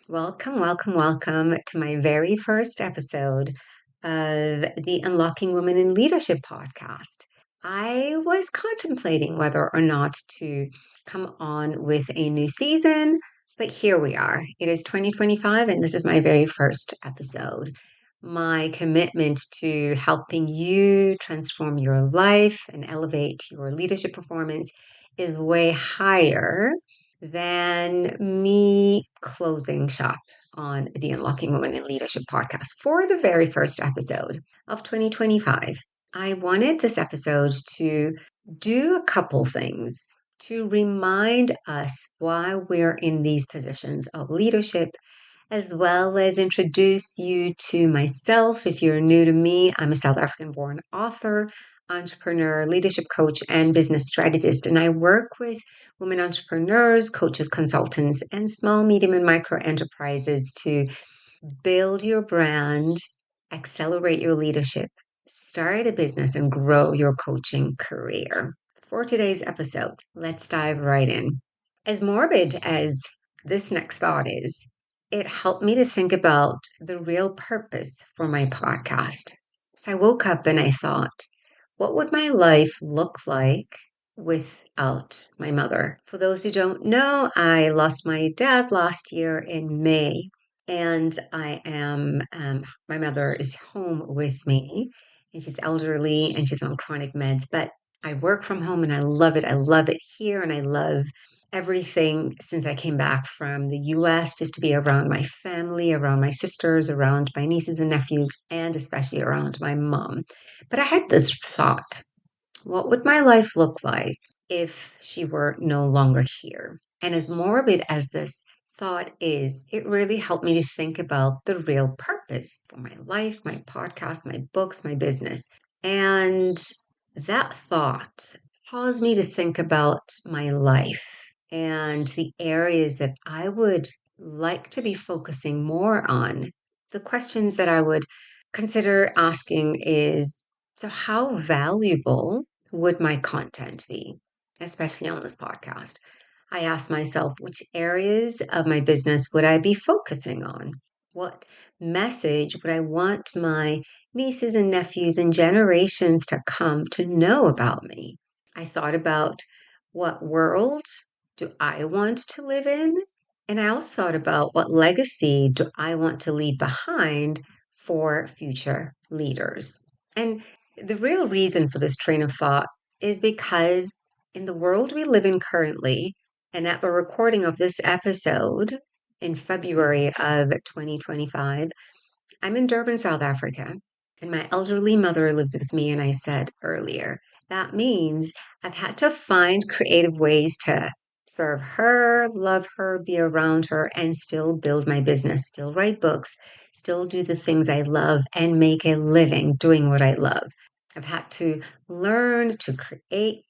Welcome, welcome, welcome to my very first episode of the Unlocking Women in Leadership podcast. I was contemplating whether or not to come on with a new season, but here we are. It is 2025, and this is my very first episode. My commitment to helping you transform your life and elevate your leadership performance is way higher than me closing shop on the Unlocking Women in Leadership podcast for the very first episode of 2025. I wanted this episode to do a couple things to remind us why we're in these positions of leadership, as well as introduce you to myself. If you're new to me, I'm a South African born author, entrepreneur, leadership coach, and business strategist. And I work with women entrepreneurs, coaches, consultants, and small, medium, and micro enterprises to build your brand, accelerate your leadership, start a business, and grow your coaching career. For today's episode, let's dive right in. As morbid as this next thought is, it helped me to think about the real purpose for my podcast. So I woke up and I thought, what would my life look like without my mother? For those who don't know, I lost my dad last year in May, and my mother is home with me, and she's elderly and she's on chronic meds, but I work from home and I love it. I love it here, and I love everything since I came back from the US, just to be around my family, around my sisters, around my nieces and nephews, and especially around my mom. But I had this thought, what would my life look like if she were no longer here? And as morbid as this thought is, it really helped me to think about the real purpose for my life, my podcast, my books, my business. And that thought caused me to think about my life and the areas that I would like to be focusing more on. The questions that I would consider asking is, so how valuable would my content be, especially on this podcast? I asked myself, which areas of my business would I be focusing on? What message would I want my nieces and nephews and generations to come to know about me? I thought about, what world do I want to live in? And I also thought about, what legacy do I want to leave behind for future leaders? And the real reason for this train of thought is because in the world we live in currently, and at the recording of this episode in February of 2025, I'm in Durban, South Africa, and my elderly mother lives with me. And I said earlier, that means I've had to find creative ways to serve her, love her, be around her, and still build my business, still write books, still do the things I love, and make a living doing what I love. I've had to learn to create,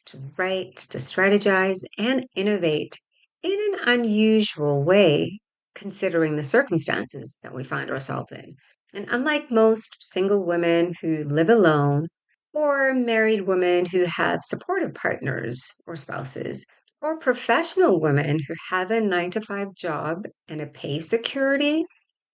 to write, to strategize, and innovate in an unusual way, considering the circumstances that we find ourselves in. And unlike most single women who live alone, or married women who have supportive partners or spouses, or professional women who have a 9 to 5 job and a pay security,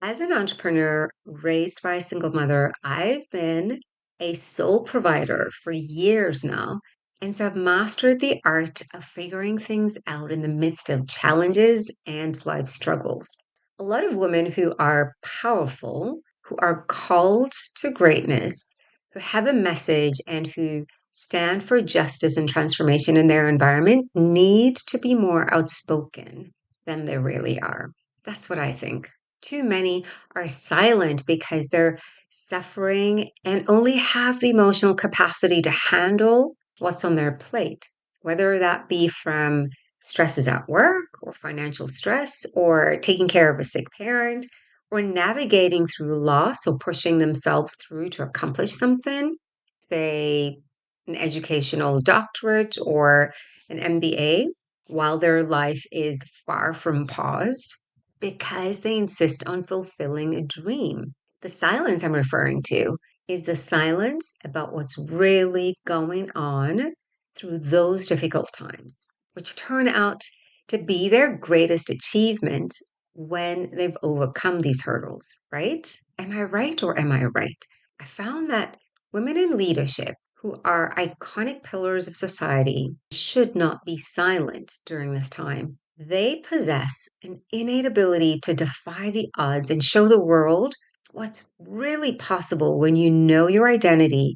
as an entrepreneur raised by a single mother, I've been a sole provider for years now. And so I've mastered the art of figuring things out in the midst of challenges and life struggles. A lot of women who are powerful, who are called to greatness, who have a message, and who stand for justice and transformation in their environment need to be more outspoken than they really are. That's what I think. Too many are silent because they're suffering and only have the emotional capacity to handle what's on their plate, whether that be from stresses at work or financial stress or taking care of a sick parent or navigating through loss or pushing themselves through to accomplish something, say an educational doctorate or an MBA, while their life is far from paused because they insist on fulfilling a dream. The silence I'm referring to is the silence about what's really going on through those difficult times, which turn out to be their greatest achievement when they've overcome these hurdles, right? Am I right or am I right? I found that women in leadership who are iconic pillars of society should not be silent during this time. They possess an innate ability to defy the odds and show the world what's really possible when you know your identity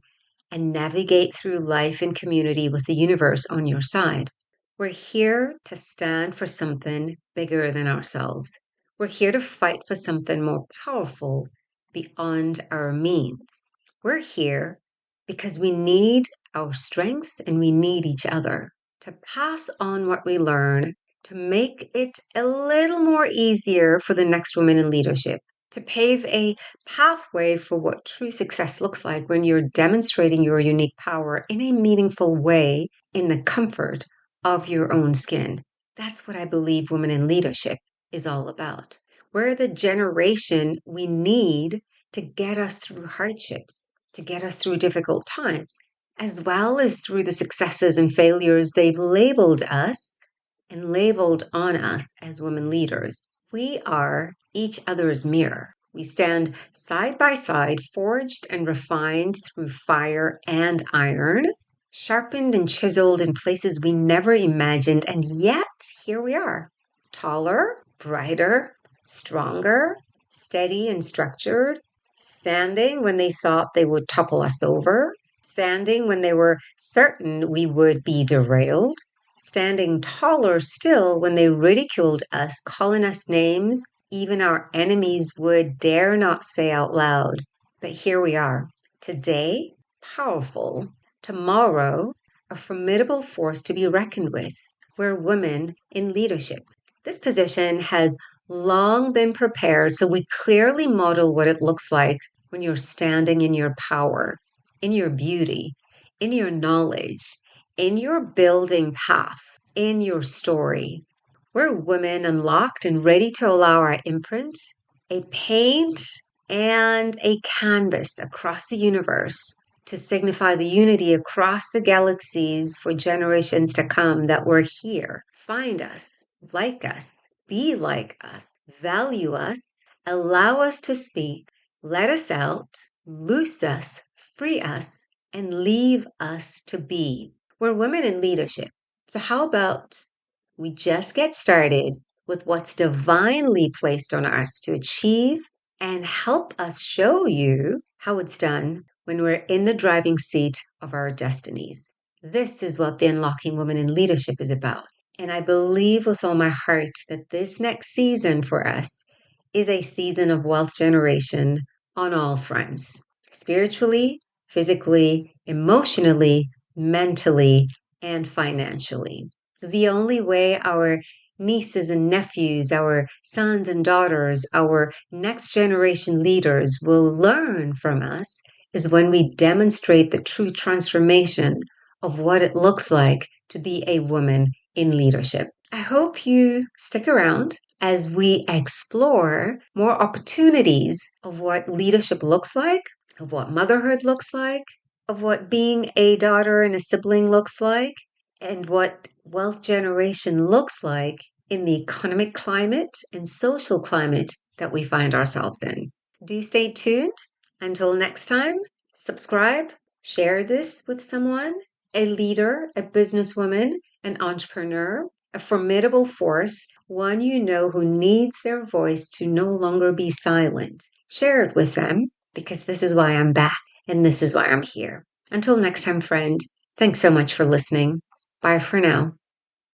and navigate through life and community with the universe on your side. We're here to stand for something bigger than ourselves. We're here to fight for something more powerful beyond our means. We're here because we need our strengths and we need each other to pass on what we learn, to make it a little more easier for the next woman in leadership, to pave a pathway for what true success looks like when you're demonstrating your unique power in a meaningful way in the comfort of your own skin. That's what I believe women in leadership is all about. We're the generation we need to get us through hardships, to get us through difficult times, as well as through the successes and failures they've labeled us and labeled on us as women leaders. We are each other's mirror. We stand side by side, forged and refined through fire and iron, sharpened and chiseled in places we never imagined, and yet here we are, taller, brighter, stronger, steady and structured, standing when they thought they would topple us over, standing when they were certain we would be derailed, standing taller still when they ridiculed us, calling us names even our enemies would dare not say out loud. But here we are, today, powerful, tomorrow, a formidable force to be reckoned with. We're women in leadership. This position has long been prepared, so we clearly model what it looks like when you're standing in your power, in your beauty, in your knowledge, in your building path, in your story. We're women unlocked and ready to allow our imprint, a paint, and a canvas across the universe to signify the unity across the galaxies for generations to come that we're here. Find us, like us, be like us, value us, allow us to speak, let us out, loose us, free us, and leave us to be. We're women in leadership. So how about we just get started with what's divinely placed on us to achieve and help us show you how it's done when we're in the driving seat of our destinies. This is what the Unlocking Women in Leadership is about. And I believe with all my heart that this next season for us is a season of wealth generation on all fronts, spiritually, physically, emotionally, mentally, and financially. The only way our nieces and nephews, our sons and daughters, our next generation leaders will learn from us is when we demonstrate the true transformation of what it looks like to be a woman in leadership. I hope you stick around as we explore more opportunities of what leadership looks like, of what motherhood looks like, of what being a daughter and a sibling looks like, and what wealth generation looks like in the economic climate and social climate that we find ourselves in. Do stay tuned. Until next time, subscribe, share this with someone, a leader, a businesswoman, an entrepreneur, a formidable force, one you know who needs their voice to no longer be silent. Share it with them because this is why I'm back and this is why I'm here. Until next time, friend, thanks so much for listening. Bye for now.